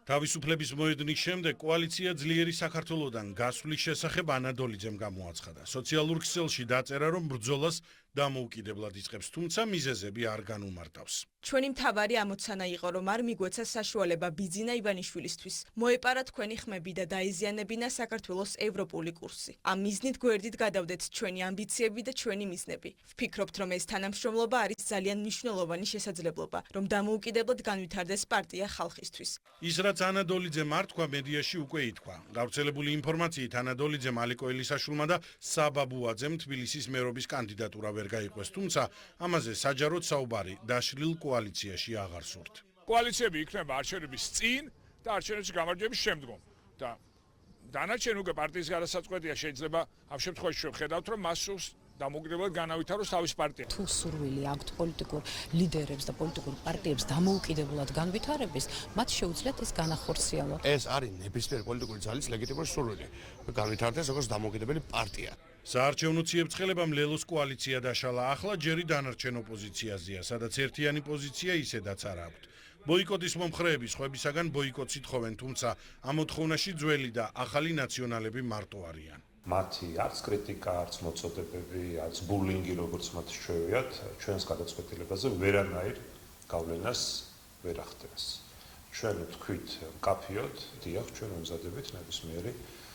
თავისუფლების მოედნის შემდეგ კოალიცია ძლიერი საქართველოდან გასვლის შესახებ ანადოლიძემ გამოაცხადა. სოციალურ ქსელში დაწერა, რომ ბრძოლას დამოუკიდებლად იწყებს, თუმცა მიზეზები არ განუმარტავს. ჩვენი მთავარი ამოცანა იყო, რომ არ მიგვეცა საშუალება ბიძინა ივანიშვილისთვის მოეპარა თქვენი ხმები და დაიზიანებინა საქართველოს ევროპული კურსი. ამ მიზნით გვერდით გადავდეთ ჩვენი ამბიციები და ჩვენი მიზნები. ვფიქრობთ, რომ ეს თანამშრომლობა არის ძალიან მნიშვნელოვანი შესაძლებლობა, რომ დამოუკიდებლად განვითარდეს პარტია ხალხისთვის. ის რაც ანადოლიძემ არ თქვა, მედიაში უკვე ითქვა. გავრცელებული ინფორმაციით ანადოლიძემ ალიკო ელისაშვილმა და საბა ბუაძემ თბილისის მერობის კანდიდატურა ვერ გაიყვეს, თუმცა ამაზე საჯაროდ საუბარი დაშლილ კოალიციაში აღარ სურთ. კოალიციები იქნება არჩევნების წინ და არჩევნების გამარჯვების შემდგომ. და დანარჩენ უკვე პარტიის გადასაწყვეტია, შეიძლება ამ შემთხვევაში ვხედავთ, რომ მას სურს დამოუკიდებლად განავითაროს თავის პარტია. თუ სურვილი აქვთ პოლიტიკურ ლიდერებს და პოლიტიკურ პარტიებს დამოუკიდებლად განვითარების, მათ შეუძლიათ ეს განახორციელონ. ეს არის ნებისმიერი პოლიტიკური ძალის ლეგიტიმური სურვილი. განვითარდეს როგორც დამოუკიდებელი პარტია. საარჩევნო ციებ-წყელებამ ლელოს კოალიცია დაშალა. ახლა ჯერი დანარჩენ ოპოზიციაზეა, სადაც ერთიანი პოზიცია ისედაც არ აქვთ. ბოიკოტის მომხრეები სხვებისაგან ბოიკოტს ითხოვენ, თუმცა ამ მოთხოვნაში ძველი და ახალი ნაციონალები მარტო არიან. მათი არც კრიტიკა, არც მოწოდებები, არც ბულინგი, როგორც მათ შეუიათ, ჩვენს გადაწყვეტილებაზე ვერანაირ გავლენას ვერ ახდენს. ჩვენ ვთქვით მკაფიოდ, დიახ, ჩვენ ვემზადებით ნებისმიერი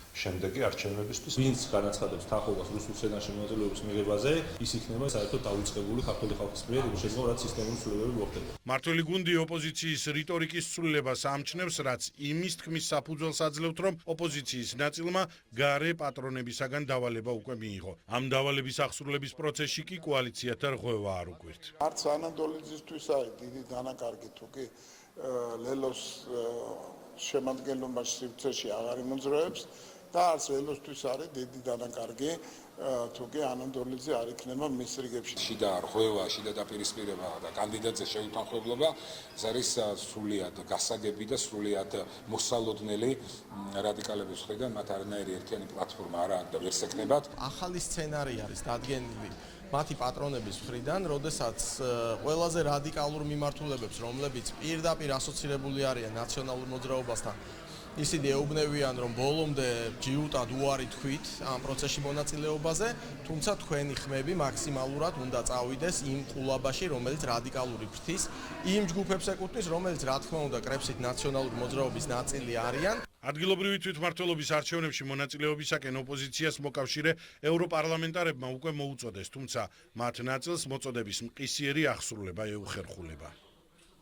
შემდეგი არჩევნებისთვის. ვინც განაცხადებს თანხმობას რუსულ სენატში მონაწილეობის მიღებაზე, ის იქნება საერთოდ დაუწყებული ქართული ხალხის მიერ, შესაძლოა რაც სისტემური ცვლილებები მოხდება. მართველი გუნდი ოპოზიციის რიტორიკის ცვლილებას ამჩნევს, რაც იმის თქმის საფუძველს აძლევთ, რომ ოპოზიციის ნაწილმა გარე პატრონებისაგან დავალება უკვე მიიღო. ამ დავალების აღსრულების პროცესში კი კოალიციათა რღვევა არ უკვირთ. არც ანადოლიძისთვის არის დიდი დანაკარგი, თუ კი ლელოს შემადგენლობაში სივრცეში აღარ იმოძრავებს და არც ლელოსთვის არის დიდი დანაკარგი, თუ კი ანადოლიძე არ იქნება მის რიგებში. შიდა რღვევა, შიდა დაპირისპირება და კანდიდატზე შეუთანხმებლობა ეს არის სრულიად გასაგები და სრულიად მოსალოდნელი რადიკალების მხრიდან, მათ არანაირი ერთიანი პლატფორმა არ აქვს და ვერ სექნებათ. ახალი სცენარი არის დადგენილი მათი პატრონების მხრიდან, როდესაც ყველაზე რადიკალურ მიმართულებებს, რომლებიც პირდაპირ ასოცირებული არიან ნაციონალურ მოძრაობასთან, ისინი ეუბნებიან, რომ ბოლომდე ჯიუტად უარი თქვით ამ პროცესში მონაწილეობაზე, თუმცა თქვენი ხმები მაქსიმალურად უნდა წავიდეს იმ ყულაბაში, რომელიც რადიკალური ფრთის, იმ ჯგუფებს ეკუთვნის, რომელიც რა თქმა უნდა კრებსით ნაციონალური მოძრაობის ნაწილი არიან. ადგილობრივი თვითმმართველობის არჩევნებში მონაწილეობისაკენ ოპოზიციას მოკავშირე ევროპარლამენტარებმა უკვე მოუწოდეს, თუმცა მათ ნაწილს მოწოდების მყისიერი აღსრულება ეუხერხულება.